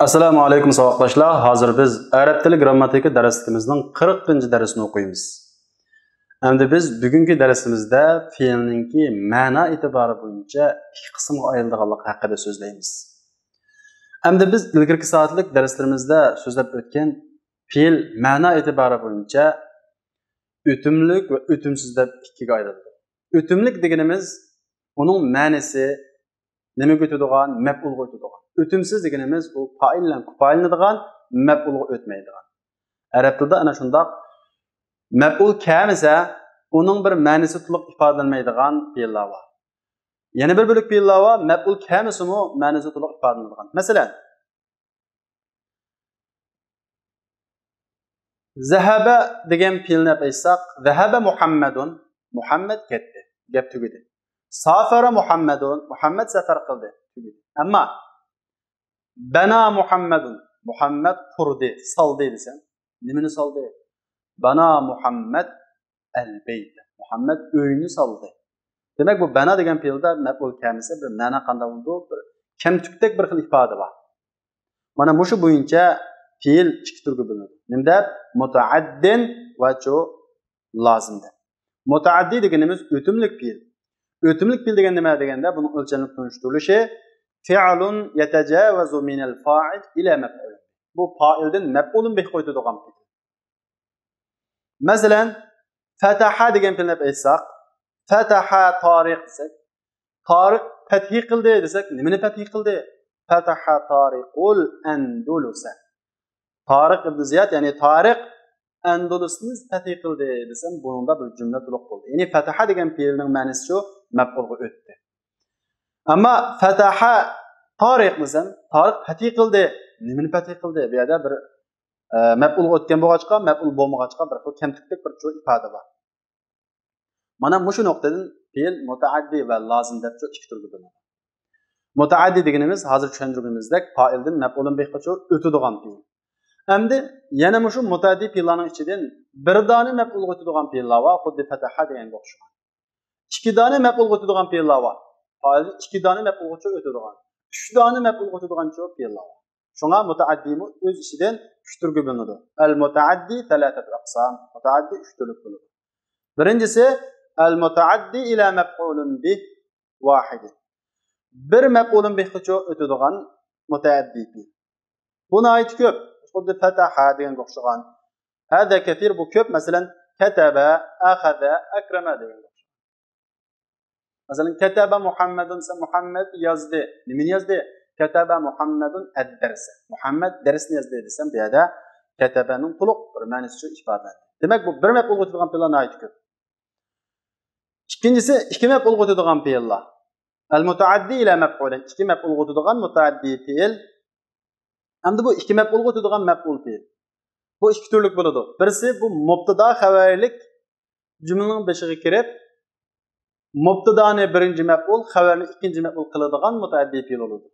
Assalomu alaykum savoqdoshlar. Hozir biz arab tili grammatika darsimizning 40-darsini o'qiymiz. Endi biz bugungi darsimizda fe'lningki ma'no e'tibori bo'yicha ikki qismga ayrilganligi haqida so'zlaymiz. Endi biz ilgirki soatlik darslarimizda so'zlab o'tgan fe'l ma'no e'tibori bo'yicha o'timlik va o'timsiz deb ikkiga ayrildi. O'timlik deganimiz uning ma'nosi nimaga o'tadigan, maf'ulga o'tadigan. O'timsiz deganimiz u fa'il bilan kufailnadigan, maf'ulga o'tmaydigan. Arab tilida ana shundoq maf'ul kamisa uning bir ma'nosi to'liq ifodalanmaydigan fe'llar bor. Yana bir bo'lik fe'llar bor, maf'ul kamisimi ma'nosi to'liq ifodalanadigan. Masalan, zahaba degan fe'lni aytsak, zahaba Muhammadun, Muhammad ketdi, gap tugadi. Safara Muhammadun, Muhammad safar qildi, tugadi. Ammo bana Muhammadun, Muhammad qurdi, soldi desam, nimani soldi? Bana Muhammad al-bayt, Muhammad uyni soldi. Demak bu bana degan fe'lda maf'ul kamisi bir ma'no qanday bo'ldi? Bir kamtukdek bir xil ifoda bor. Mana mushu bo'yicha fe'l ikki turga bo'linadi. Nimda? Mutaaddin va lozimda. Mutaaddi deganimiz o'timlik fe'l. O'timlik fe'l degan nima deganda buni o'lchanib tunishtirilishi fi'lun yatajawazu min al-fa'il ila maf'ul. Bu fa'ildan maf'ulun bih qo'yadigan fe'l. Masalan, fataha degan fe'lni aytsak, fataha Tariq desak, Tariq fathi qildi desak, nimani fathi qildi? Fataha Tariqul Andalusa. Tariq ibn Ziyad, ya'ni Tariq Andalusni fathi qildi desam, buningda bir jumla to'liq bo'ldi. Ya'ni fataha degan fe'lning ma'nosi shu, maf'ulga o'tdi. Ammo fataha Tariq desam, Tariq fathi qildi, nimani fathi qildi? Bu yerda bir maf'ulga o'tgan bo'lg'achqa, maf'ul bo'lmag'achqa bir xil kamtukdek bir ifoda bor. Mana mushu nuqtadan fe'l mutaaddi va lozim deb ikki turga bo'linadi. Mutaaddi deganimiz hozir tushuntirganimizdek fa'ildan maf'ulun bih o'tadigan fe'l. Endi yana mushu mutaaddi fe'llarning ichidan bir dona maf'ulga o'tadigan fe'llar bor, xuddi fataha deganga o'xshagan. Ikki dona maf'ulga o'tadigan fe'llar bor. Fa'ilni ikki dona maf'ulga o'tadigan. Uch dona maf'ulga o'tadigan fe'llar bor. Shunga mutaaddimi o'z ichidan uch turga bo'linadi. Al-mutaaddi thalatatu aqsam. Mutaaddi uch turga bo'linadi. Birinchisi al-mutaaddi ila maf'ulun bih wahid. Bir maf'ulun bihga o'tadigan mutaaddi fe'l. Buni ayt ko'p. Xuddi fataha deganga o'xshagan. Hada kathir bu ko'p. Masalan, kataba, akhadha, akrama deganga o'xshagan. Masalan, kataba Muhammadun, Muhammad yozdi. Nimani yozdi? Kataba Muhammadun ad-darsa. Muhammad darsni yozdi desam, bu yerda katabaning to'liq bir ma'nosi ifodalanadi. Demak, bu bir maf'ulga o'tadigan fe'llarni ayt ko'p. Ikkinchisi, ikki maf'ulga o'tadigan fe'llar. Al-mutaaddi ila maf'ulin. Ikki maf'ulga o'tadigan mutaaddi fe'l. Endi bu ikki maf'ulga o'tadigan maf'ul fe'l. Bu ikki turlik bo'ladi. Birisi bu mubtada xabarlik jumlaning boshiga kirib, mubtadani birinchi maf'ul, xabarni ikkinchi maf'ul qiladigan mutaaddi fe'l bo'ladi.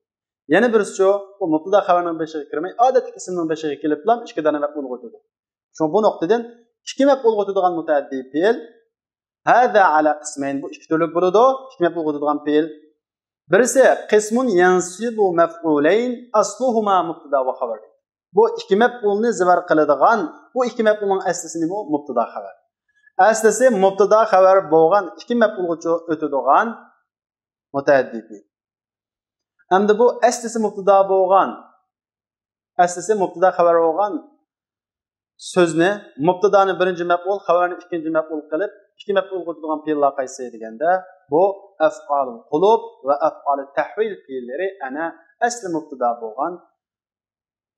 Yana birisi bu mubtada xabarning boshiga kirmay, odatda ismning boshiga kelib bilan ikki dona maf'ulga o'tadi. Shu bu nuqtadan ikki maf'ulga o'tadigan mutaaddi fe'l hada ala qismayn, bu ikki turlik bo'ladi. Ikki maf'ulga o'tadigan fe'l. Birisi qismun yansibu maf'ulayn asluhuma mubtada va xabar. Bu ikki maf'ulni zivar qiladigan, bu ikki maf'ulning aslisi nima? Mubtada xabar. Aslisi mubtada xabar bo'lgan ikki maf'ulga o'tadigan mutaaddi fe'l. Endi bu aslisi mubtada bo'lgan, aslisi mubtada xabar bo'lgan so'zni mubtadani birinchi maf'ul, xabarni ikkinchi maf'ul qilib, ikki maf'ulga o'tadigan fe'llar qaysi deganda, bu af'alul qulub va af'alut tahvil fe'llari ana asli mubtada bo'lgan,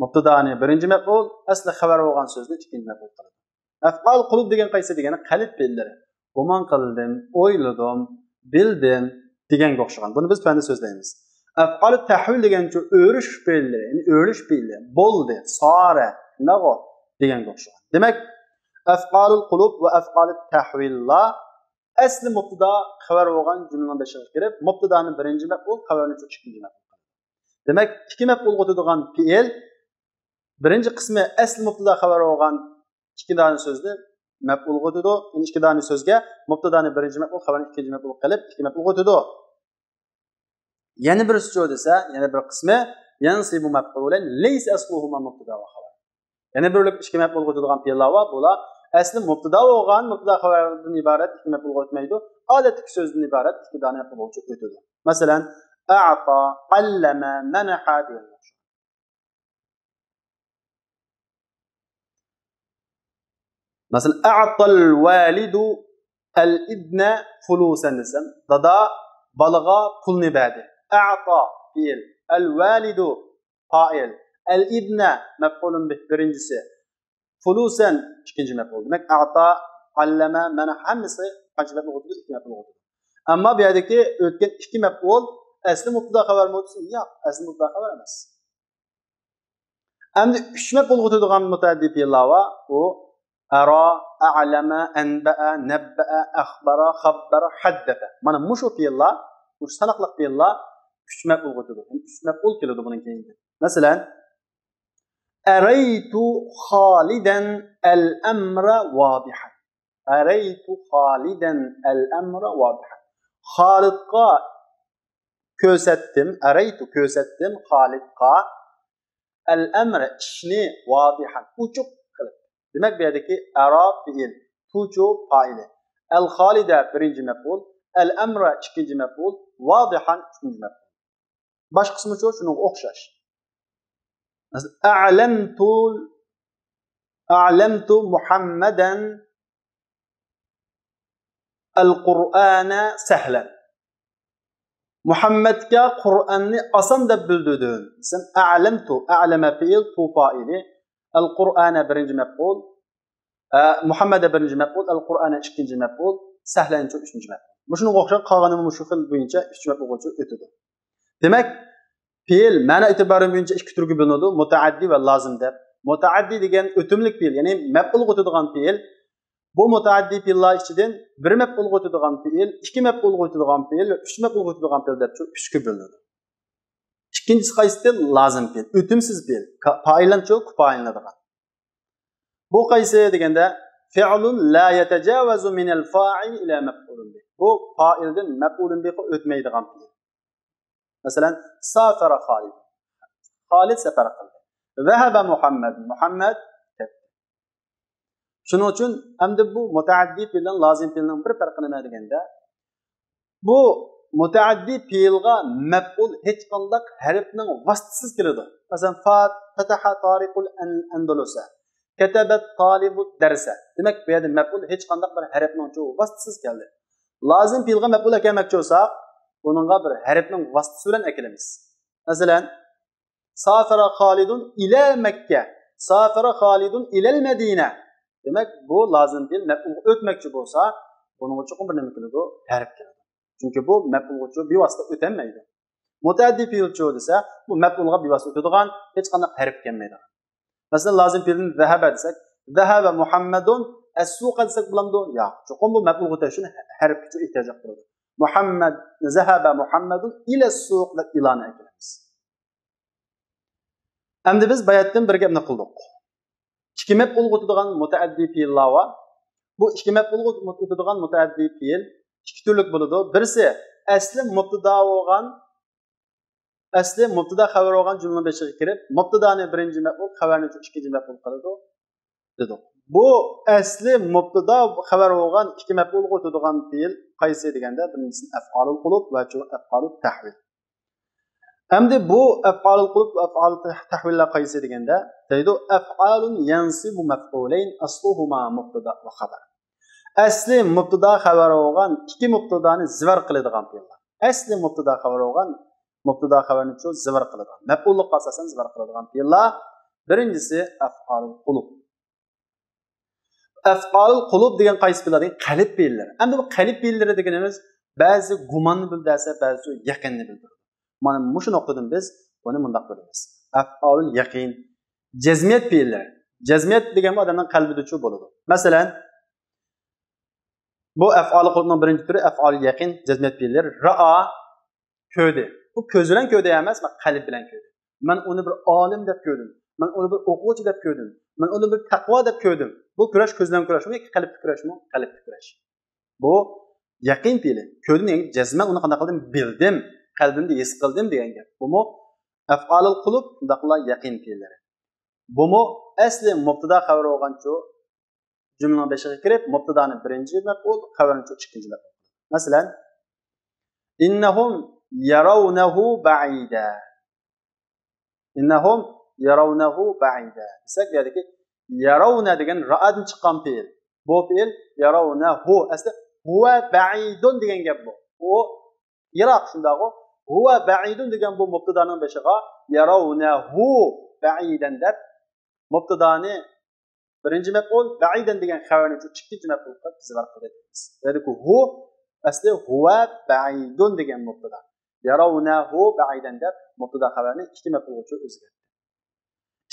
mubtadani birinchi maf'ul, asli xabar bo'lgan so'zni ikkinchi maf'ul qiladi. Af'al qulub degan qaysi degani qalb fe'llari. Gumon qildim, o'yladim, bildim deganga o'xshagan. Buni biz fanda so'zlaymiz. Af'alut tahvil degancha o'rish fe'llari, ya'ni o'rish fe'li, bo'ldi, sara, nag'o deganga o'xshagan. Demak, af'alul qulub va af'alut tahvillar asli mubtada xabar bo'lgan jumlaning boshiga kirib, mubtadani birinchi maf'ul, xabarni ikkinchi maf'ul qiladi. Demak, ikki maf'ulga o'tadigan fe'l birinchi qismi asli mubtada xabar bo'lgan ikki dona so'zni maf'ulga o'tadi. Ya'ni ikki dona so'zga mubtadani birinchi maf'ul, xabarni ikkinchi maf'ul qilib, ikki maf'ulga o'tadi. Yana bir so'z desa, yana bir qismi yansibu maf'ulan laysa asluhuma mubtada va xabar. Yana bir ikki maf'ul bo'ladigan fe'llar bor. Bular asli mubtada bo'lgan, mubtada xabardan iborat ikki maf'ul o'tmaydi. Odatdagi so'zdan iborat ikki dona maf'ul o'tadi. Masalan, a'ta, allama, manaha degan. Mesela a'tal validu al-ibna fulusan desem, dada balığa pulni berdi. A'ta fiil, al-validu fa'il, al-ibna mef'ulun bih birincisi, fulusan ikinci mef'ul. Demek a'ta, allama, mana hammasi qancha mef'ul bo'ldi? Ikki mef'ul bo'ldi. Ammo bu yerdagi o'tgan ikki mef'ul asli mubtada xabar bo'lsa, yo'q, asli mubtada xabar emas. Endi uch mef'ul bo'ladigan mutaaddi fe'llar va u ara, a'lama, anba'a, nabba'a, akhbara, khabbara, haddatha. Mana mushu fe'llar, mush sanoqli fe'llar 3 maf'ul bo'ladi. 3 maf'ul keladi bundan keyin. Masalan, araytu Khalidan al-amra wadihan. Araytu Khalidan al-amra wadihan. Khalidqa ko'rsatdim, araytu ko'rsatdim Khalidqa al-amra ishni wadihan. Uchuq demek bu yerdeki ara fiil, tucu faili. El-Khalida birinci mef'ul, el-emra ikinci mef'ul, vadihan üçüncü mef'ul. Baş kısmı çok şunun okşaş. A'lemtu Muhammeden el-Qur'ana sehlen. Muhammed'ga Kur'an'ı asan da bildirdin. Sen a'lemtu, a'leme fiil, tu faili. El-Qur'ana birinci mef'ul, Muhammed'e birinci mef'ul, El-Qur'ana ikinci mef'ul, sehlenci üçüncü mef'ul. Bu şunu okşan qağanımı muşu xil boyunca üç mef'ul bo'lib o'tadi. Demek fiil ma'na itibarı boyunca ikki turga bo'linadi, mutaaddi va lozim deb. Mutaaddi degan o'timlik fiil, ya'ni mef'ul o'tadigan fiil. Bu mutaaddi fiillar ichidan bir mef'ul o'tadigan fiil, ikki mef'ul o'tadigan fiil va uch mef'ul o'tadigan fiil deb uchga bo'linadi. İkincisi qaysi lazım fiil, o'timsiz fiil, faildan çok faillanadigan. Bu qaysi deganda fi'lun la yatajawazu min al-fa'il ila maf'ulun bih. Bu fa'ildan maf'ulun bihga o'tmaydigan fiil. Masalan, safara Khalid. Khalid safar qildi. Zahaba Muhammad. Muhammad ketdi. Shuning uchun hamda bu mutaaddi fiildan lozim fiilning bir farqi nima deganda bu mutaaddi fiilga maf'ul hech qanday harfning vositasiz keladi. Masalan, fataha tariqul andalusa, katabat talibud darsa. Demak, bu yerda maf'ul hech qanday bir harfning vositasiz keldi. Lozim fiilga maf'ul kelmoqchi bo'lsa, buningga bir harfning vositasi bilan kelamiz. Masalan, safara Khalidun ila Makka, safara Khalidun ila al-Madina. Demak, bu lozim fiil maf'ul o'tmoqchi bo'lsa, buning uchun bir nima keladi? Harf keladi. Çünkü bu mef'ulga bevosita o'tolmaydi. Mutaaddi fiil desa, bu mef'ulga bevosita o'tadigan, hech qanday harf kelmaydi. Masalan, lozim fiilni zahaba desak, zahaba Muhammadun as-suqa desak bo'lamdi? Yo'q. Chunki bu mef'ulga o'tishni harfga ehtiyoj qiladi. Muhammad zahaba Muhammadun ila as-suq deb ilon qilamiz. Endi biz bayatdan bir gapni qildik. Ikki mef'ulga o'tadigan mutaaddi fiillar va bu ikki mef'ulga o'tadigan mutaaddi fiil ikki turlik bo'ladi. Birisi asli mubtada bo'lgan, asli mubtada xabar bo'lgan jumla beshiga kirib, mubtadani birinchi maf'ul, xabarni ikkinchi maf'ul qiladi dedik. Bu asli mubtada xabar bo'lgan ikki maf'ul o'tadigan fe'l qaysi deganda birinchisi af'alul qulub va af'alut tahvil. Endi bu af'alul qulub va af'alut tahvillar qaysi deganda deydi af'alun yansibu maf'ulayn asluhuma mubtada va xabar. Asli mubtada xabar bo'lgan ikki mubtadani zivar qiladigan fe'llar. Asli mubtada xabar bo'lgan mubtada xabarni zivar qiladigan, maf'ullik asosan zivar qiladigan fe'llar. Birinchisi af'alul qulub. Af'alul qulub degan qaysi fe'llar? Qalb fe'llari. Endi bu qalb fe'llari deganimiz ba'zi gumonni bildirsa, ba'zi yaqinni bildiradi. Mana shu nuqtadan biz buni bundoq bilamiz. Af'alul yaqin, jazmiyat fe'llari. Jazmiyat degan odamning qalbida chu bo'ladi. Masalan, bu af'alul qulubning birinchi turi af'alul yaqin, jazmiyat fe'llari. Ra'a ko'rdi. Bu ko'z bilan ko'rdi emas, qalb bilan ko'rdi. Men uni bir olim deb ko'rdim. Men uni bir o'quvchi deb ko'rdim. Men uni bir taqvo deb ko'rdim. Bu kurash ko'zdan kurashmi yoki qalbda kurashmi? Qalbda kurash. Bu yaqin fe'li. Ko'rdim, ya'ni jazman uni qanday qildim? Bildim, qalbimda his qildim degan gap. Bu af'alul qulub shundaqla yaqin fe'llari. Bumu asli mubtada xabar bo'lgancho jumlaning beshiga kirib, mubtadani birinchi maf'ul, xabarni ikkinchi maf'ul. Masalan, innahum yarawnahu ba'ida. Innahum yarawnahu ba'ida. Desak, bu yerdagi yarawna degan ra'dan chiqqan fe'l. Bu fe'l yarawnahu asli huwa ba'idun degan gap bu. U yiroq shundaqo. Huwa ba'idun degan bu mubtadaning beshiga yarawnahu ba'idan deb mubtadani birinchi maf'ul, ba'idan degan xabarni ikkinchi maf'ul qilib tizimlar qilamiz. Ya'ni hu asli huwa ba'idun degan mubtada. Yarawnahu ba'idan deb mubtada xabarni ikki maf'ulga o'zgartirdi.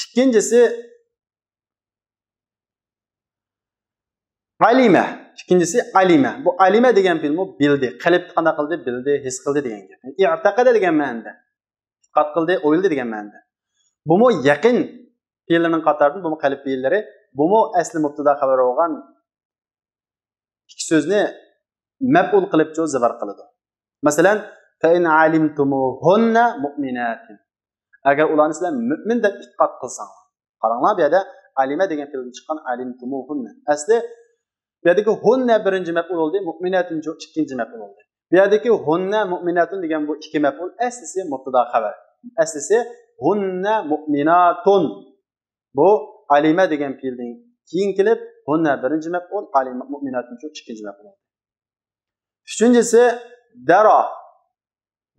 İkincisi alima. İkincisi alima. Bu alima degan fe'l bildi. Qalbni qana qildi, bildi, his qildi degan gap. I'taqada degan ma'noda. Qat qildi, o'yladi degan ma'noda. Bu yaqin fe'llarning qatoridan bu qalb fe'llari, bu asli mubtada xabar bo'lgan ikki so'zni maf'ul qilib zo'zvar qiladi. Masalan, fa in alimtumuhunna mu'minatin. Agar ularni sizlar mu'min deb e'tiqod qilsangiz, qaranglar bu yerda alima degan fe'ldan chiqqan alimtumuhunna. Asli bu yerdagi hunna birinchi maf'ul bo'ldi, mu'minatun ikkinchi maf'ul bo'ldi. Bu yerdagi hunna mu'minatun degan bu ikki maf'ul aslisi mubtada xabar. Aslisi hunna mu'minatun. Bu alima degan fe'ldan keyin kelib, hunna birinchi maf'ul, alima mu'minatun ikkinchi maf'ul bo'ldi. Üçüncüsü dara.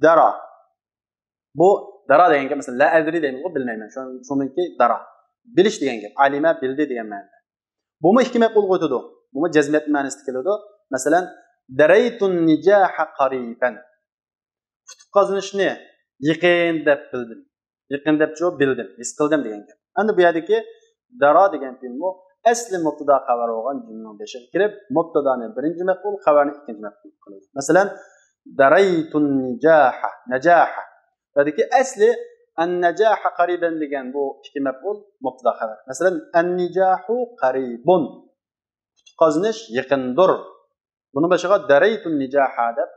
Dara. Bu dara degan gap, masalan, la adri deymiz, bilmayman. Shuningki dara. Bilish degan gap. Alima bildi degan ma'noda. Bu ikki maf'ul qo'ydi. Bu jazmiyat ma'nosida keladi. Masalan, daraytun nijaha qariban. Qutb qozonishni yaqin deb bildim. Yaqin deb bildim, his qildim degan gap. Endi bu yerdagi dara degan fe'l bu asli mubtada xabar bo'lgan jumlaning beshiga kirib, mubtadani birinchi maf'ul, xabarni ikkinchi maf'ul qiladi. Masalan, daraytun nijaha, najaha. Buradagi asli an-najaha qariban degan bu ikki maf'ul, mubtada xabar. Masalan, an-nijahu qaribun. Qozonish yaqindir. Buni beshiga daraytun nijaha deb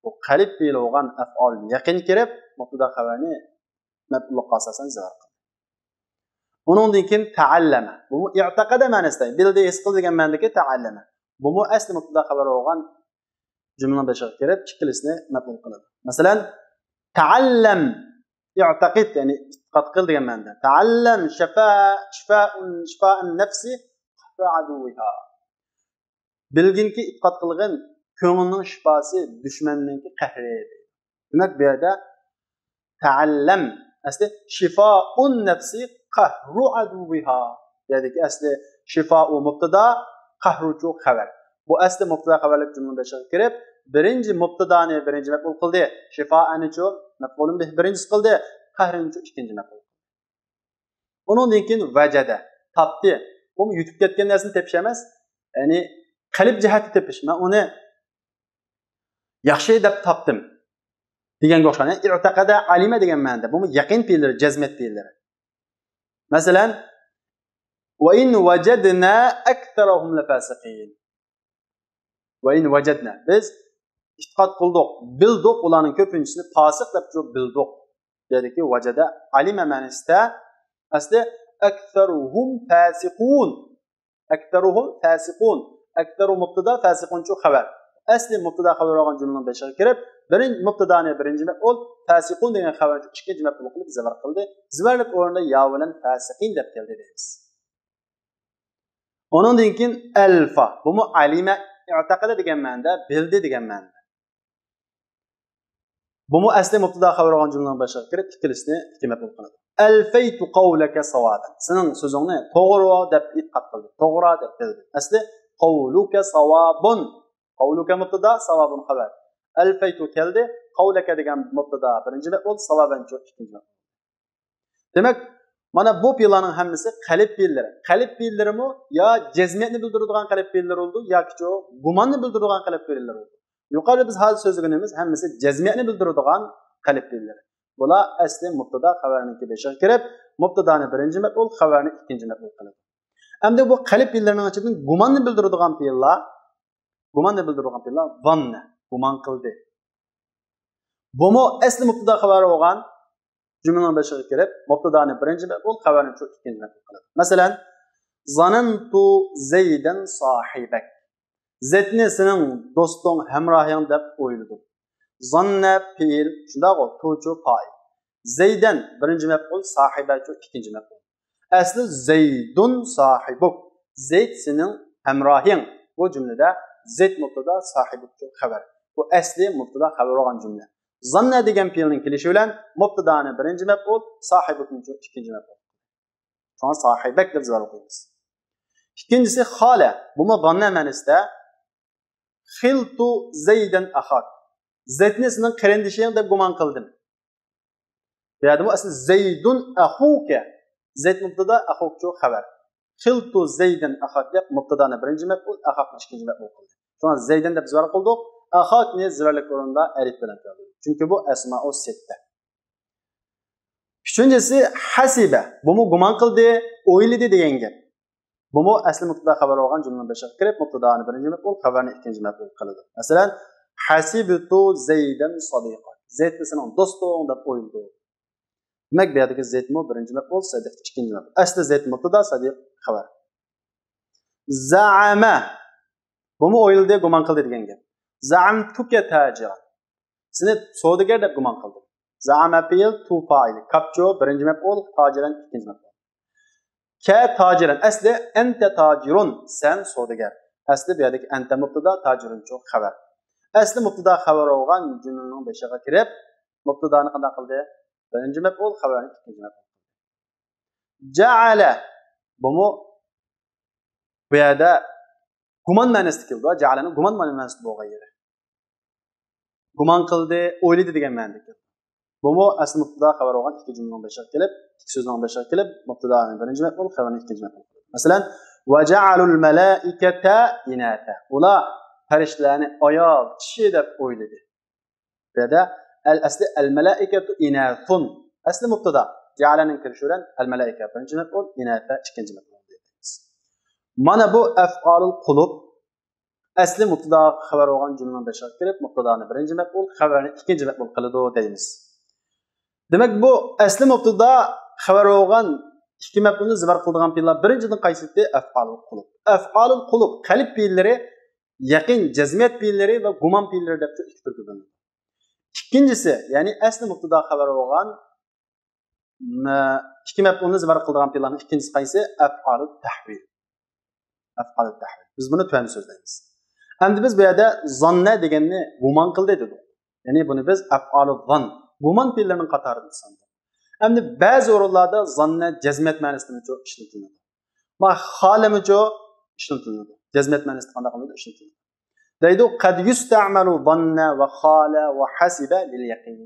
bu qalb fe'li bo'lgan af'ol yaqin kirib, mubtada xabarni maf'ulga asosan zikr qiladi. Uningdan keyin ta'allama. Bu i'taqada ma'nosida, bildi, his qildi degan ma'nodagi ta'allama. Bu asli mubtada xabar bo'lgan jumlaning beshiga kirib, ikkilisini maf'ul qiladi. Masalan, ta'allam i'taqid, ya'ni i'tiqod qil degan ma'noda. Ta'allam shifa'un nafsi qahra bilginki i'tiqod qilgan ko'ngilning shifasi dushmanninki qahri. Demak, bu yerda ta'allam asli shifa'un nafsi qahru aduwiha. Ya'ni asli shifa'u mubtada, qahruchu xabar. Bu asli mubtada xabarlik jumlaning beshiga kirib, birinchi mubtadani birinchi maf'ul qildi, shifa'ani maf'ulun bih birinchi qildi, qahrini ikkinchi maf'ul. Uningdan keyin vajada, topdi. Bu yutib ketgan narsani tepish emas, ya'ni qalb jihati tepish. Men uni yaxshi deb topdim deganga o'xshaydi. I'taqada alima degan ma'noda. Bu yaqin fe'llari, jazmiyat fe'llari. Masalan, wa in wajadna aktharahum lafasiqin. Wa in wajadna, biz i'tiqod qildik, bildik, ularning ko'pinchisini fosiq deb bildik. Ya'ni vajada alima ma'nosida asli aktharuhum fasiqun. Aktharuhum fasiqun. Aktharu mubtada, fasiqun chu xabar. Asli mubtada xabar bo'lgan jumlaning beshiga kirib, birinchi mubtadani birinchi maf'ul, fasiqun degan xabarni ikkinchi maf'ul qilib zikr qildi. Zikirlik o'rnida ya bilan fasiqin deb keldi deymiz. Uningdan keyin alfa. Bu alima i'taqada degan ma'noda, bildi degan ma'noda. Bu asli mubtada xabar bo'lgan jumlaning beshiga kirib, ikkilisini ikki maf'ul qiladi. Alfaytu qawlaka sawaban. Sening so'zingni to'g'ri deb e'tiqod qildi. To'g'ri deb bildi. Asli qawluka sawabun. Qawluka mubtada, sawabun xabar. Alfaytu keldi, qawlaka degan mubtada birinchi maf'ul, sawaban ikkinchi maf'ul. Demak, mana bu fe'llarning hammasi qalb fe'llari. Qalb fe'llarimi yo jazmiyatni bildiradigan qalb fe'llar bo'ldi, yoki gumonni bildiradigan qalb fe'llar bo'ldi. Yuqorida biz hozir so'zlaganimiz hammasi jazmiyatni bildiradigan qalb fe'llari. Bular asli mubtada xabarning beshiga kirib, mubtadani birinchi maf'ul, xabarni ikkinchi maf'ul qiladi. Endi bu qalb fe'llarining ichidan gumonni bildiradigan fe'llar, vanna, gumon qildi. Bu asli mubtada xabar bo'lgan cümlenin başına kirib, mubtadani birinci mef'ul, xabarni şu ikinci mef'ul qiladi. Masalan, zanantu Zeyden sahibek. Zetni sening do'sting, hamrohing deb o'yladim. Zanna fiil, shunday qo'y, tu'chu fa'il. Zeyden birinci mef'ul, sahibachu ikinci mef'ul. Asli Zeydun sahibuk. Zeyd sening hamrohing. Bu cümlede Zeyd mubtada, sahibuchu xabar. Bu asli mubtada xabar olgan cümle. Zanna degan fiilning kelishi bilan mubtadani birinci mef'ul, sahibukni ikinci mef'ul. Şu an sahibek deb zor o'qiymiz. İkincisi xala. Bu zanna ma'nosida xiltu Zeyden axak. Zeydni sening qarindishing deb gumon qildim. Bu yerda bu asli Zeydun axuka. Zeyd mubtada, axukchu xabar. Xiltu Zeyden axak deb mubtadani birinci mef'ul, axakni ikinci mef'ul qildi. Şu an Zeyden deb zor qildik. Axakni ziralik o'rinda alif bilan qildik. Çünkü bu asma'u sitta. Üçüncüsü hasiba. Bu mu gumon qildi, o'yladi degan gap. Bu mu asli mubtada xabar olgan cümlenin başına kirib, mubtadani birinci mef'ul, xabarni ikinci mef'ul qiladi. Masalan, hasibtu Zeyden sadiqan. Zeyd sening do'sting deb o'yladi. Demek bu yerdagi Zeyd mu birinci mef'ul, sadiq ikinci mef'ul. Asli Zeyd mubtada, sadiq xabar. Za'ama. Bu mu o'yladi, gumon qildi degan gap. Za'amtuka tajiran. Seni savdogar deb gumon qildi. Za'ama fiil tu fa'il. Kapcho birinci mef'ul, tajiran ikinci mef'ul. Ka tajiran. Asli ente tajirun. Sen savdogar. Asli bu yerdagi ente mubtada, tajirun chu xabar. Asli mubtada xabar olgan cümlenin başına kirib, mubtadani qanday qildi? Birinci mef'ul, xabarni ikinci mef'ul. Ja'ala. Bu mu bu yerda gumon ma'nosida keldi. Ja'alani gumon ma'nosida bo'lgan yeri. Gumon qildi, o'yladi degan ma'noda keldi. Bu mu asli mubtada xabar olgan ikki jumlaning başına kelib, ikki so'zning başına kelib, mubtadani birinci mef'ul, xabarni ikinci mef'ul. Masalan, va ja'alul malaikata inata. Ular farishtalarni ayol, kishi deb o'yladi. Bu yerda al-asli al-malaikatu inathun. Asli mubtada. Ja'alaning kirishi bilan al-malaika birinci mef'ul, inata ikinci mef'ul deymiz. Mana bu af'alul qulub asli mubtada xabar olgan cümlenin başına kirib, mubtadani birinci mef'ul, xabarni ikinci mef'ul qiladi deymiz. Demek bu asli mubtada xabar olgan ikki mef'ulni zibar qiladigan fiillar birinchidan qaysisi? Af'alul qulub. Af'alul qulub qalb fiillari, yaqin jazmiyat fiilleri ve gumon fiilleri deb ikki turga bo'linadi. İkincisi, yani asli mubtada xabar olgan ikki mef'ulni zibar qiladigan fiillarning ikincisi qaysi? Af'alut tahvil. Af'alut tahvil. Biz buni tuvan so'zlaymiz. Endi biz bu yerda zanna deganni gumon qildi dedik. Yani bunu biz af'alut zan, gumon fiillarining qatorida sandik. Endi ba'zi o'rinlarda zanna jazmiyat ma'nosida ishlatiladi. Ma xalamicho ishlatiladi. Jazmiyat ma'nosida qanday qiladi ishlatiladi. Deydi qad yusta'malu zanna va xala va hasiba lil yaqin.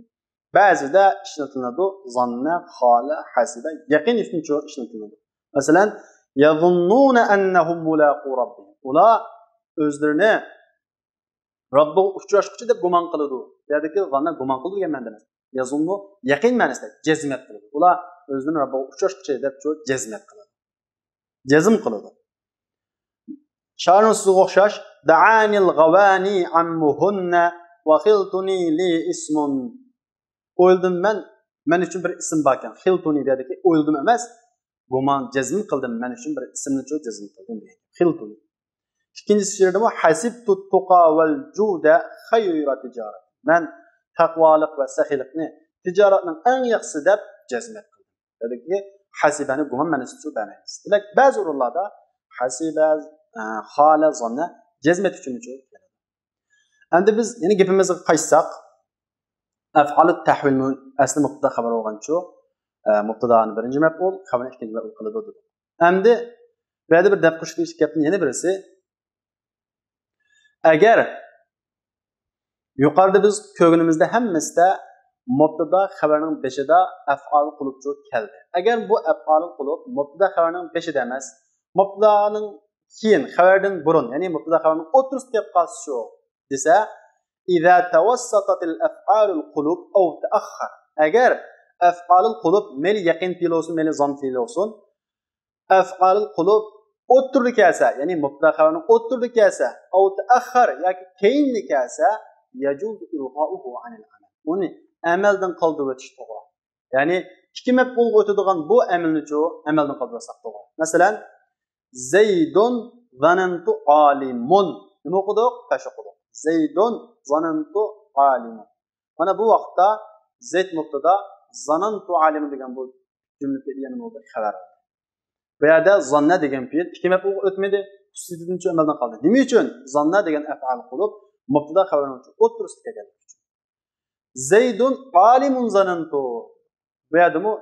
Ba'zida ishlatiladi zanna, xala, hasiba yaqin uchun ishlatiladi. Masalan, yazunnuna annahum mulaqu rabbihim. Ular o'zlarini Robbiga uchrashuvchi deb gumon qiladi. Bu yerdagi zanna gumon qildi degan ma'noda emas. Yazunnu yaqin ma'nosida jazmiyat qiladi. Ular o'zlarini Robbiga uchrashuvchi deb jazmiyat qiladi. Jazm qiladi. Sharnus o'xshash da'anil g'awani ammuhunna va khiltuni li ismun. O'ldim men uchun bir ism bor ekan. Khiltuni dediki o'ldim emas, gumon jazm qildim, men uchun bir ismni jazm qildim deydi. Khiltuni. İkincisi şiirde bu hasibtu tuqa vel juda khayra ticaret. Men taqvolik va saxiylikni tijoratning eng yaxshisi deb jazmat qildim. Dediki hasibani gumon ma'nosida bo'lmaymiz. Demak, ba'zi o'rinlarda hasiba, xala, zanna jazmat uchun keladi. Endi biz yana gapimizga qaytsak, af'alut tahvil asli mubtada xabar olgancha, mubtadani birinchi maf'ul, xabarni ikkinchi maf'ul qiladi dedik. Endi bu yerda bir deb qo'shilish gapning yana birisi, agar yuqorida biz ko'rganimizda hammasida mubtada xabarning beshida af'al qulubchi keldi. Agar bu af'al qulub mubtada xabarning beshida emas, mubtadaning keyin xabardan burun, ya'ni mubtada xabarning o'ttirisida kelib qolsa shu desa, idza tawassatat al-af'al al-qulub aw ta'akhkhar. Agar af'al al-qulub mel yaqin fiil olsun, mel zon fiil olsun, af'al al-qulub o'ttirdi kelsa, ya'ni mubtada xabarning o'ttirdi kelsa, aw ta'akhkhar yoki keyinni kelsa, yajuz ilg'a'uhu anil amal. Uni amaldan qoldirib o'tish to'g'ri. Ya'ni ikki maf'ulga o'tadigan bu amilni-chu amaldan qoldirsak to'g'ri. Masalan, Zaydun zanantu alimun. Nima o'qidik? Tash o'qidik. Zaydun zanantu alimun. Mana bu vaqtda Zayd mubtada, zanantu alimun degan bu jumla fe'liyani bo'ldi xabar. Bu yerda zanna degan fe'l ikki maf'ulga o'tmadi, xususiyatdan amaldan qoldi. Nima uchun? Zanna degan af'al qilib, mubtada xabarning o'ttirishga kelgan. Zaydun alimun zanantu. Bu yerda mu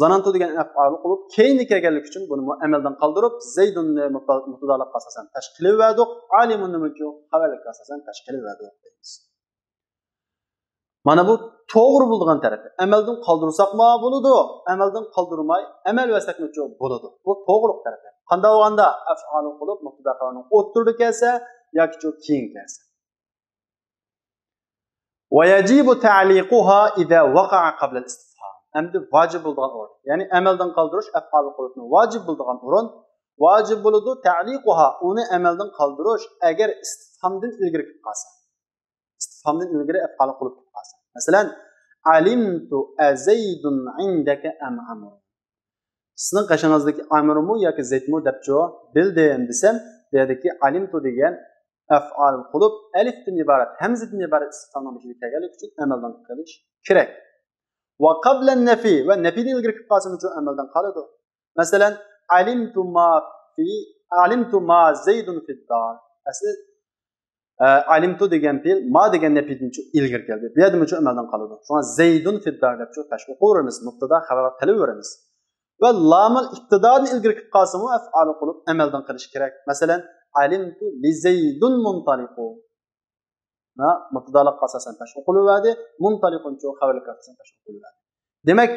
zanantu degan af'al qilib, keyinga kelganlik uchun buni amaldan qoldirib, Zaydunni mubtadaga asosan tashkil etdik, alimunni uchun xabarga asosan tashkil etdik deymiz. Mana bu to'g'ri bo'lgan tarafi. Amaldan qoldirsaqmi bo'ladi, amaldan qoldirmay amal vasakni uchun bo'ladi. Bu to'g'ri tarafi. Qanday bo'lganda af'al qilib mubtada xabarning o'ttirdi kelsa yoki keyin kelsa. ويجب تعليقها إذا وقع قبل الاستفهام. Endi vacib bo'lgan o'rin. Ya'ni amaldan qoldirish af'al qilibni vacib bo'lgan o'rin. Vacib bo'ladi ta'liquha, uni amaldan qoldirish agar istifhamdan ilgari kelib qolsa. Istifhamdan ilgari af'al qilib qolsa. Masalan, alimtu azaydun indaka am amr. Sizning qashingizdagi amrmi yoki zaydmi deb javob bildim desam, bu yerdagi alimtu degan af'al qilib alifdan iborat, hamzadan iborat istifhamdan boshiga kelganlik uchun amaldan qilish kerak. Va qabla an-nafi va nafidan ilgari kelib qolsa uchun amaldan qoladi. Masalan, alimtu ma zaydun fi dar. Asli alimtu degan fe'l ma degan nafidan ilgari keldi. Bu yerda uchun amaldan qoladi. Shuna zaydun fi dar deb tashviq qo'yamiz, mubtada xabar qilib beramiz. Va lamul ibtidodan ilgari kelib qolsa mu af'al qilib amaldan qilish kerak. Masalan, alimtu li zaydun muntaliqu. Na mubtadalar asosan tashviq qilinadi, muntaliqun chu xabarlar asosan tashviq qilinadi. Demak,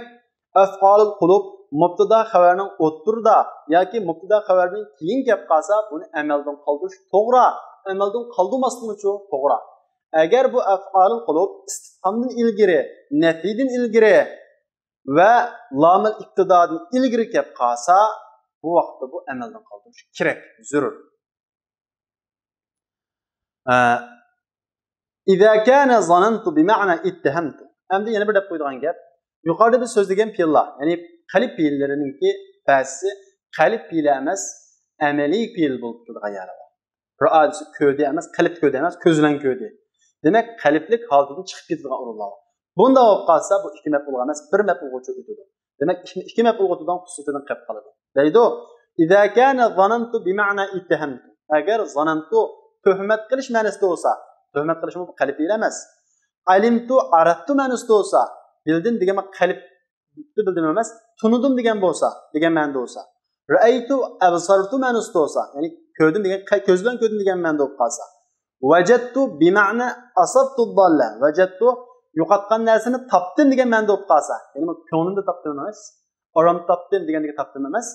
af'al qilib mubtada xabarning o'ttirda yoki mubtada xabarning keyin kelib qolsa, buni amaldan qoldirish to'g'ri, amaldan qoldirmaslik uchun to'g'ri. Agar bu af'al qilib istifhamdan ilgari, nafidan ilgari va lamul ibtidodan ilgari kelib qolsa, bu vaqtda bu amaldan qoldirish kerak, zarur. إذا كان ظننت بمعنى اتهمت. Endi yana bir deb qo'ydigan gap. Yuqorida biz so'zlagan fe'llar, ya'ni qalb fe'llarininki ba'zisi qalb fe'li emas, amaliy fe'l bo'lib turgan yeri bor. Ra'adisi ko'di emas, qalb ko'di emas, ko'zlan ko'di. Demak, qalblik holdan chiqib ketadigan o'rinlar bor. Bunda bo'lib qolsa, bu ikki maf'ul emas, bir maf'ulga o'tadi. Demak, ikki maf'ulga o'tadigan xususiyatidan qolib qoladi. Deydi, إذا كان ظننت بمعنى اتهمت. Agar zanantu tuhmat qilish ma'nosida bo'lsa, tuhmat qilish bu qalb fe'l emas. Alimtu araftu ma'nosida bo'lsa, bildim degan qalbni bildim emas, tunudim degan bo'lsa, degan ma'noda bo'lsa. Ra'aytu absartu ma'nosida bo'lsa, ya'ni ko'rdim degan ko'zdan ko'rdim degan ma'noda bo'lib qolsa. Wajadtu bi ma'na asabtu dalla. Wajadtu yo'qotgan narsani topdim degan ma'noda bo'lib qolsa, ya'ni ko'nglimda topdim emas, orom topdim degandagi topdim emas.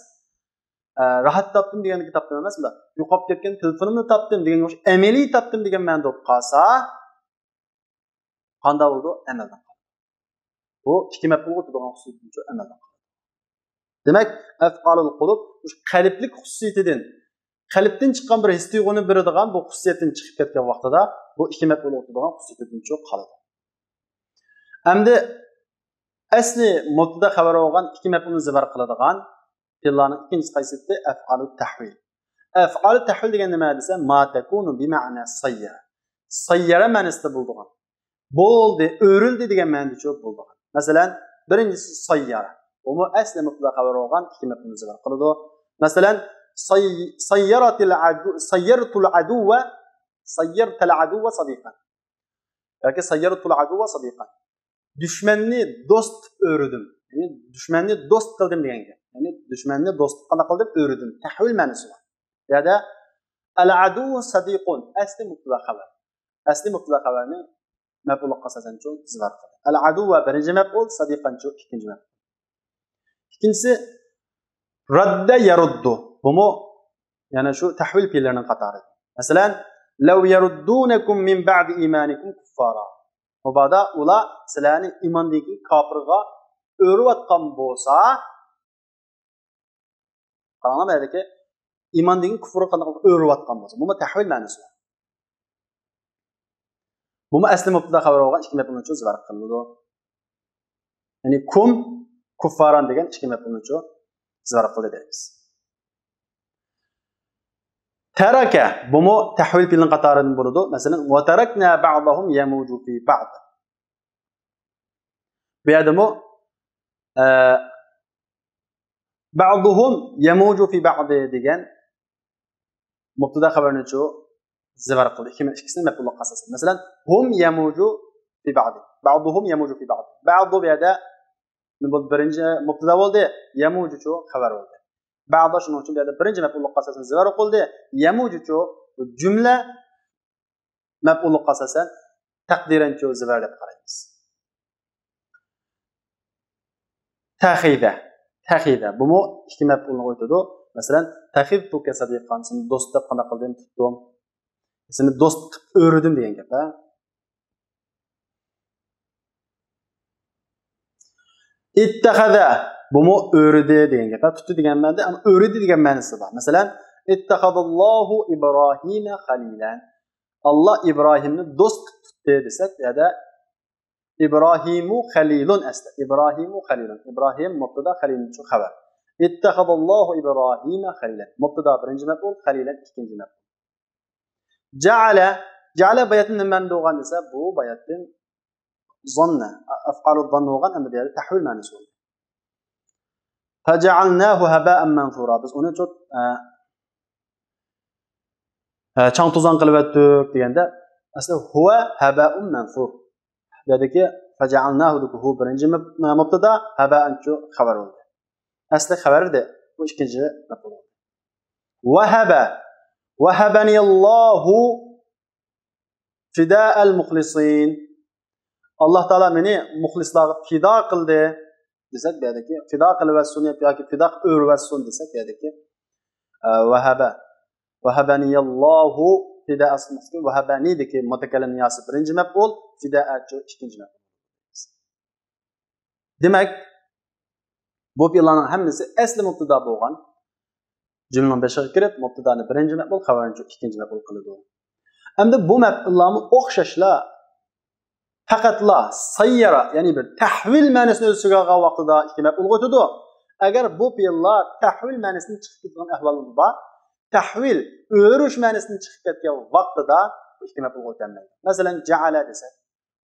Rahat topdim degandagi topdim emas, bular. Yo'qolib ketgan telefonimni topdim degan o'sha amaliy topdim degan ma'noda bo'lib qolsa, qanday bo'ldi? Amaldan qoldi. Bu ikki maf'ulga to'g'ri xususiyatga amaldan qoldi. Demak, af'alul qulub o'sha qalblik xususiyatidan, qalbdan chiqqan bir his tuyg'uni beradigan bu xususiyatdan chiqib ketgan vaqtida bu ikki maf'ulga to'g'ri xususiyatdan qoladi. Endi asli mubtada xabar bo'lgan ikki maf'ulni zibar qiladigan fe'llarning ikkinchisi qaysisi? Af'alut tahvil. Af'alut tahvil degan nima desa, ma takunu bi ma'na sayyara. Sayyara ma'nosida bo'lgan. Bo'ldi, o'rildi degan ma'noda bo'lgan. Masalan, birinchisi sayyara. Bu asli mubtada xabar bo'lgan ikki maf'ulni zibar qiladi. Masalan, sayyaratul aduwa sayyartal aduwa sadiqan. Yoki sayyaratul aduwa sadiqan. Dushmanni do'st o'rdim. Ya'ni dushmanni do'st qildim degan gap. Ya'ni dushmanni do'st qilib o'rdim. Tahvil ma'nosi bor. Ya'da al-adu sadiqun asli mubtada xabar. Asli mubtada xabarni maf'ul qasasan chu zibar qiladi. Al-adu va birinchi maf'ul, sadiqan chu ikkinchi maf'ul. İkincisi radda yaruddu. Bu yana shu tahvil fe'llarining qatori. Masalan, law yaruddunakum min ba'di imanikum kuffara. Mubada ular sizlarni iymondagi kofirga o'riyotgan bo'lsa, qanaqa iymondagi kufrga qanaqa o'riyotgan bo'lsa, bu tahvil ma'nosi. Bu asli mubtada xabar bo'lgan ikki maf'ulni zibar qiladi. Ya'ni kum kuffaran degan ikki maf'ulni cho zarf qildi deymiz. Taraka bumu tahvil fi'lin qatoridan bo'ladi. Masalan, va tarakna ba'dahum yamuju fi ba'd. Bu yerda ba'dahum yamuju fi ba'd degan mubtada xabarni cho zarf qildi. Ikkisini maf'ulga qasasan. Masalan, hum yamuju fi ba'd. Ba'dahum yamuju fi ba'd. Ba'd bu yerda birinchi mubtada bo'ldi, yamuju cho xabar bo'ldi. Ba'da shuning uchun bu yerda birinchi maf'ulga qasasan zarf qildi. Yamuju cho jumla maf'ulga qasasan taqdiran cho zarf deb qaraymiz. Taxida bumi ikki maf'ulni o'tadi. Masalan, taxidtuka sadiqan, seni do'st deb qana qildim, tutdim. Seni do'st qilib o'rdim degan gap, ha? Ittaxada bumi o'rdi degan gap. Tutdi degan ma'noda, ammo o'rdi degan ma'nosi bor. Masalan, ittaxadallohu Ibrohima xalilan. Alloh Ibrohimni do'st qilib tutdi desak, bu yerda İbrahimu Halilun asli. İbrahimu Halilun. İbrahim mubtada, Halilun şu xabar. İttehadallahu İbrahime Halilan. Mubtada birinci mef'ul, Halilan ikinci mef'ul. Ceale bayatın nimani doğan desa bu bayatın zanna, af'alu zanna doğan hem de bir yerde tahvil manisi oldu. Fecealnahu haba'an manthura. Biz onu çok çang tuzan qilib etdik deganda asli huwa haba'un manthur. Dediki fecealnahu hu birinci mubtada, haba'an şu xabar oldu. Asli xabar de bu ikinci mef'ul oldu. Vahabaniyallahu fida'al mukhlisin. Allah Taala meni muxlislarga fido qildi desak, bu yerdagi fido qilvasun yoki fido o'rvasun desak, bu yerdagi vahabaniyallahu fida asli vahabani deki mutakallim niyasi birinci mef'ul, fida'atçı ikinci mef'ul. Demek bu fiillarning hammasi asli mubtada bo'lgan. Jumlaning boshiga kirib, mubtadani birinci mef'ul, xabarni ikinci mef'ul qiladi. Endi bu mef'ullarni o'xshashlar faqatla sayyara, ya'ni bir tahvil ma'nosini o'z ichiga olgan vaqtida ikki mef'ul o'tadi. Agar bu fiillar tahvil ma'nosini chiqib ketgan ahvol bor, tahvil o'rish ma'nosini chiqib ketgan vaqtida ikki mef'ul o'tmaydi. Masalan, ja'ala desak,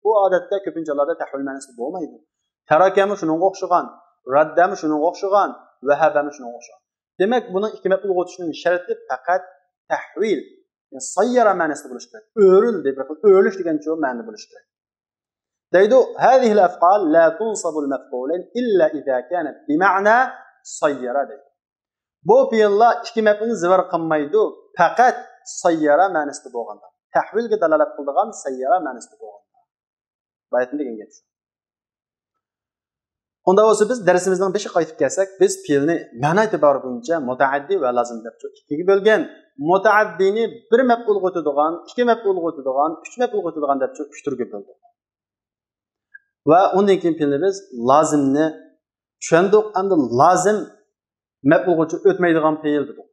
bu odatda ko'pinchalarda tahvil ma'nosi bo'lmaydi. Tarakami shunga o'xshagan, raddami shunga o'xshagan, vahabami shunga o'xshagan. Demak, buning ikki mef'ul o'tishining sharti faqat tahvil, ya'ni sayyara ma'nosida bo'lishi kerak. O'rildi, o'lish degan cho'q ma'noda bo'lishi kerak. Deydi, "Hadihi al-af'al la tunsabu al-maf'ulan illa idha kanat bi ma'na sayyara" deydi. Bu fiillar ikki mef'ulni zivar qilmaydi, faqat sayyara ma'nosida bo'lganda. Tahvilga dalolat qiladigan sayyara ma'nosida bo'lganda. Bayatni degan gap shu. Onda bo'lsa biz darsimizning beshi qaytib kelsak, biz fiilni ma'no e'tibori bo'yicha mutaaddi va lozim deb ikkiga bo'lgan, mutaaddini bir maf'ul o'tadigan, ikki maf'ul o'tadigan, uch maf'ul o'tadigan deb uch turga bo'ldik. Va undan keyin fiilni biz lozimni tushundik, endi lozim maf'ul o'tmaydigan fiil dedik.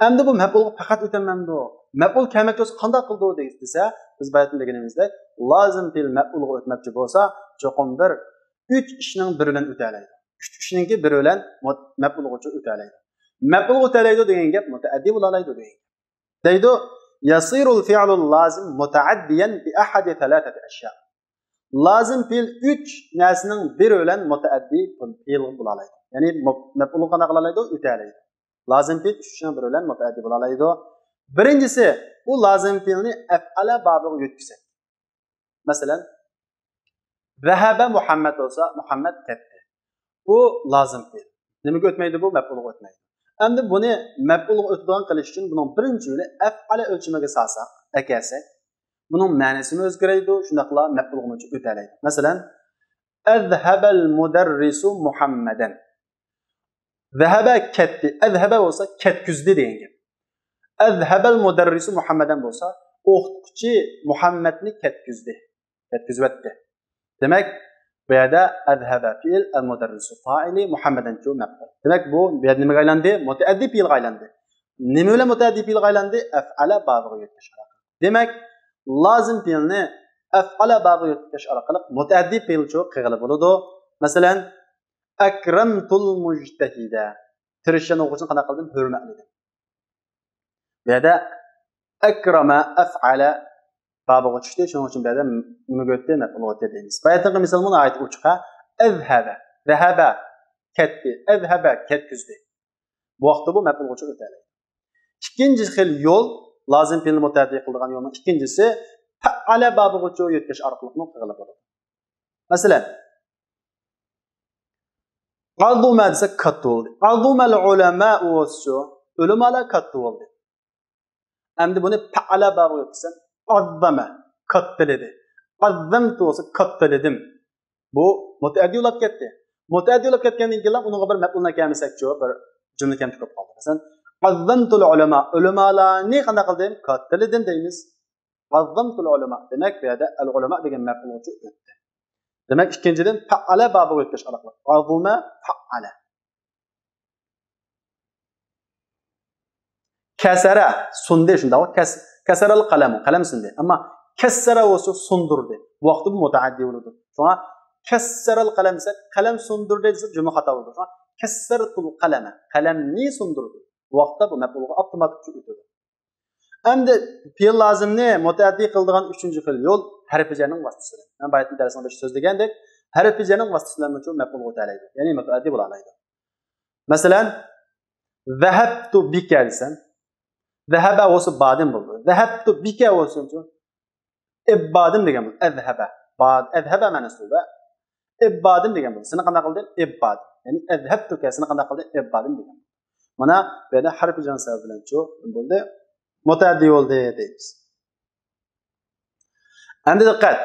Endi bu maf'ul faqat o'tamaydi. Maf'ul kelmakchi qanday qildi desa, biz bayatni deganimizda lozim fiil maf'ul o'tmoqchi bo'lsa, cho'qim bir 3 ishning biri bilan o'talaydi. 3 ishninki biri bilan maf'ulga o'talaydi. Maf'ul o'talaydi degan gap mutaaddi bo'lalaydi degan. Deydi, yasirul fi'lul lozim mutaaddiyan bi ahadi thalathati ashya. Lozim fi'l 3 narsaning biri bilan mutaaddi fi'l bo'lalaydi. Ya'ni maf'ulga qana qilalaydi, o'talaydi. Lozim fi'l 3 ishning biri bilan mutaaddi bo'lalaydi. Birinchisi, bu lozim fi'lni af'ala babiga yetkazadi. Masalan, Zahaba Muhammad olsa, Muhammad ketdi. Bu lozim fiil. Nimaga o'tmaydi bu? Maf'ulga o'tmaydi. Endi buni maf'ulga o'tadigan qilish uchun buning birinchi yo'li af'ala o'lchamiga solsak, akasak, buning ma'nosini o'zgaraydi, shundaqla maf'ulga o'talaydi. Masalan, azhabal mudarrisu Muhammadan. Zahaba ketdi. Azhaba bo'lsa ketkizdi degan gap. Azhabal mudarrisu Muhammadan bo'lsa, o'qituvchi Muhammadni ketkizdi. Ketkizibdi. Demek bu yerda azhaba fiil, al-mudarrisu fa'ili, Muhammadan chu maf'ul. Demek bu yerda nimaga aylandi? Mutaaddi fiil aylandi. Nima bilan mutaaddi fiil aylandi? Af'ala babiga yetkazish orqali. Demek lozim fiilni af'ala babiga yetkazish orqali mutaaddi fiil chu qilib bo'ladi. Masalan, akramtul mujtahida. Tirishgan o'quvchini qanday qildim? Hurmatladim. Bu yerda akrama af'ala babiga tushdi. Shuning uchun bu yerda nimaga o'tdi? Maf'ul o'tdi deymiz. Bayatning misol buni aytib o'chiqqa azhaba, zahaba, ketdi, azhaba, ketkizdi. Bu vaqtda bu maf'ul o'chiq o'tadi. İkinci xil yo'l lozim fe'lni mutaaddi qiladigan yo'lning ikkinchisi fa'ala babiga yetkazish orqali qilib bo'ladi. Masalan, Alduma desa katta bo'ldi. Aldumal ulama o'sho, ulamolar katta bo'ldi. Endi buni fa'ala babiga yetkazsam, azzama kattaladi. Azzamtu o'sa kattaladim. Bu mutaaddi bo'lib ketdi. Mutaaddi bo'lib ketgandan keyin unga bir maf'ulni kelmasak-chi, bir jumla kam chiqib qoldi. Masalan, azzamtul ulama, ulamolarni qanday qildim? Kattaladim deymiz. Azzamtul ulama demak bu yerda al ulama degan maf'ul uchun o'tdi. Demak ikkinchidan fa'ala babiga o'tkazish orqali. Azuma fa'ala. Kasara sundi shunda kasaral qalam, qalam sundi. Ammo kassara o'sha sundurdi. Bu vaqtda bu mutaaddi bo'ladi. Shuna kassaral qalam esa qalam sundurdi desa jumla xato bo'ladi. Shuna kassartul qalama, qalamni sundurdi. Bu vaqtda bu maf'ulga avtomatik o'tadi. Endi fe'l lozimni mutaaddi qiladigan uchinchi xil yo'l harf jarning vasitasi. Men bayatning darsida so'zlagandek, harf jarning vasitasi uchun maf'ul o'talaydi. Ya'ni mutaaddi bo'la oladi. Masalan, zahabtu bika desam, zahaba o'si badim bo'ldi. Zahabtu bika o'sinchi ibbadim degan bo'ldi. Azhaba. Azhaba ma'nosida ibbadim degan bo'ldi. Seni qanday qildi? Ibbad. Ya'ni azhabtu ka seni qanday qildi? Ibbadim degan. Mana bu yerda harf jar sababi bilan shu bo'ldi. Mutaaddi bo'ldi deymiz. Endi diqqat.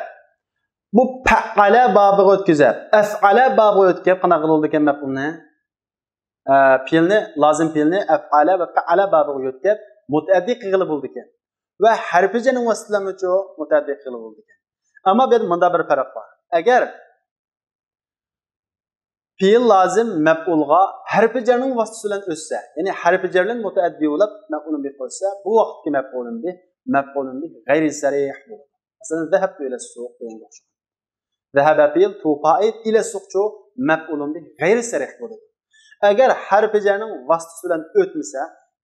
Bu fa'ala babiga o'tkazib, af'ala babiga o'tkazib qanday qildi ekan maf'ulni? Fe'lni, lozim fe'lni af'ala va fa'ala babiga o'tkazib mutaaddi qilib bo'ldi ekan. Va harf jarning vasitasi uchun mutaaddi qilib bo'ldi ekan. Ammo bu yerda bunda bir farq bor. Agar fe'l lozim maf'ulga harf jarning vasitasi bilan o'tsa, ya'ni harf jar bilan mutaaddi bo'lib maf'ulun bi qo'ysa, bu vaqtki maf'ulun bi g'ayri sarih bo'ladi. Masalan, zahabtu ila suq degan o'xshaydi. Zahaba fe'l tu fa'il ila suqchu maf'ulun bi g'ayri sarih bo'ladi. Agar harf jarning vasitasi bilan o'tmasa,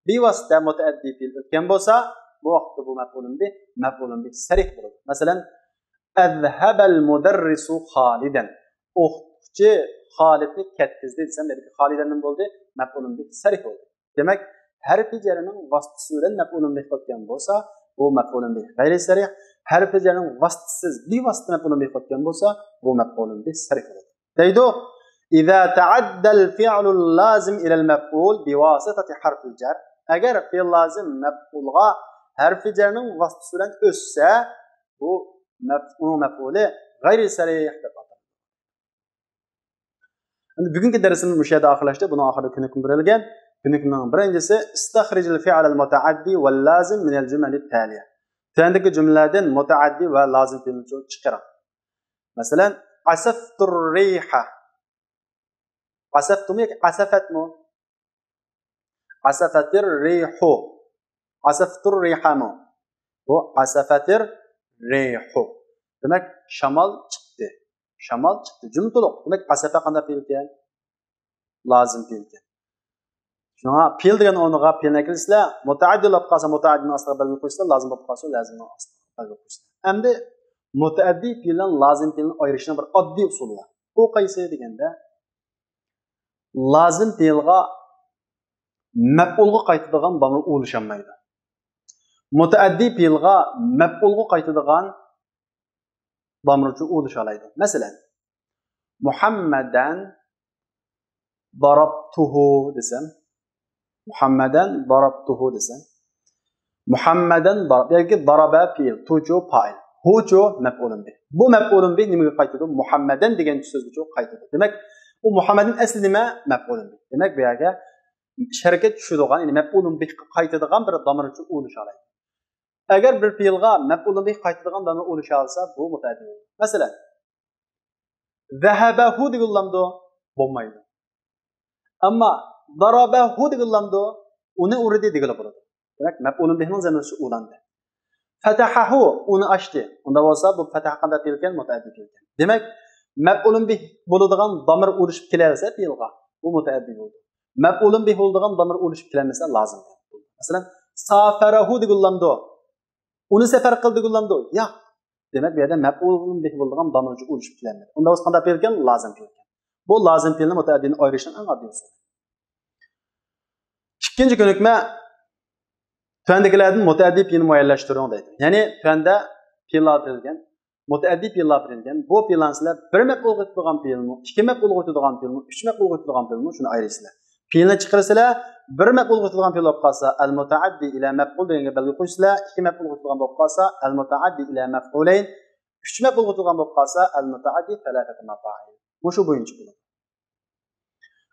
bevosita mutaaddi fe'l o'tgan bo'lsa, bu vaqtda bu maf'ulun bi sarih bo'ladi. Masalan, azhabal mudarrisu Xolidan. O'qituvchi Xolidni ketkizdi desam, demak Xolidan nima bo'ldi? Maf'ulun bi sarih bo'ldi. Demak, harf jarning vasitasi bilan maf'ulun bi o'tgan bo'lsa, bu maf'ulun bi g'ayri sarih. Harf jarning vasitasiz bevosita maf'ulun bi o'tgan bo'lsa, bu maf'ulun bi sarih bo'ladi. Deydi, "İza ta'adda al-fi'lu al-lazim ila al-maf'ul biwasitati harf al-jar." Agar fe'l lozim maf'ulga harf jarning vasitasi bilan o'tsa, bu maf'uli g'ayri sarih deb ataladi. Endi bugungi darsimiz o'sha yerda oxirlashdi. Buni oxirida ko'nikma berilgan. Ko'nikmaning birinchisi istakhrij al-fi'l al-mutaaddi wal lazim min al-jumal at-taliya. Tandagi jumlalardan mutaaddi va lozim fe'lni chiqarib. Masalan, asaftur riha. Asaftum yoki asafatmu? Asafatir rihu. Asaftur rihamu. Bu asafatir rihu. Demak, shamol chiqdi. Shamol chiqdi. Jumla to'liq. Demak, asafa qanday fe'l ekan? Lozim fe'l ekan. Shunga fe'l degan o'rniga fe'lni kirsizlar, mutaaddi bo'lib qolsa, mutaaddini ostiga belgi qo'yishlar, lozim bo'lib qolsa, lozimni ostiga belgi qo'yishlar. Endi mutaaddi fe'ldan lozim fe'lni ayirishning bir oddiy usuli bor. Bu qaysi deganda, lozim fe'lga maf'ulga qaytadigan damir o'lishamaydi. Mutaaddi fe'lga maf'ulga qaytadigan damir uchun o'lishalaydi. Masalan, Muhammadan darabtuhu desam, Muhammadan darabtuhu desam, Muhammadan darab yoki daraba fe'l, tuju fa'il, huju maf'ulun bih. Bu maf'ulun bih nimaga qaytadi? Muhammadan degan so'zga qaytadi. Demak, u Muhammadning asli nima? Maf'ulun bih. Demak, bu yerga sharaka tushadigan, ya'ni maf'ulun bih qaytadigan bir damir uchun o'lishalaydi. Agar bir fe'lga maf'ulun bih qaytadigan damir o'lisha olsa, bu mutaaddi bo'ladi. Masalan, zahabahu deganlamda bo'lmaydi. Ammo darabahu deganlamda uni urdi degan bo'ladi. Demak, maf'ulun bihning zamirisi ulandi. Fatahahu uni ochdi. Unda bo'lsa, bu fatah qanday fe'l ekan? Mutaaddi fe'l ekan. Demak, maf'ulun bih bo'ladigan damir urishib kelarsa fe'lga bu mutaaddi bo'ldi. Maf'ulun bih bo'ladigan damir urishib kelmasa lozim bo'ldi. Masalan, safarahu degullando. Uni safar qildi degullando. Yo'q. Demak, bu yerda maf'ulun bih bo'ladigan damir urishib kelmadi. Unda o'z qanday fe'l ekan? Lozim fe'l. Bu lozim fe'lni mutaaddini ayirishning eng oddiy usuli. İkinci ko'nikma tuandagilardan mutaaddi fe'lni muayyanlashtiring deydi. Ya'ni tuanda fe'llar berilgan, mutaaddi fe'llar berilgan. Bu fe'llar bir maf'ul qiladigan fe'lmi, ikki maf'ul qiladigan fe'lmi, uch maf'ul qiladigan fe'lmi shuni ayirasizlar. Fe'lni chiqarsizlar, bir maf'ul qiladigan fe'l bo'lib qolsa, al-mutaaddi ila maf'ul deganga belgi qo'yisizlar, ikki maf'ul qiladigan bo'lib qolsa, al-mutaaddi ila maf'ulayn, uch maf'ul qiladigan bo'lib qolsa, al-mutaaddi thalathatu mafa'il. Bu shu bo'yicha bo'ladi.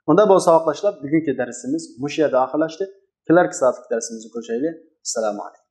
Unda bo'lsa savoqlashlar, bugungi darsimiz mush yerda oxirlashdi. Kelarki soatlik darsimizni ko'rishaylik. Assalomu alaykum.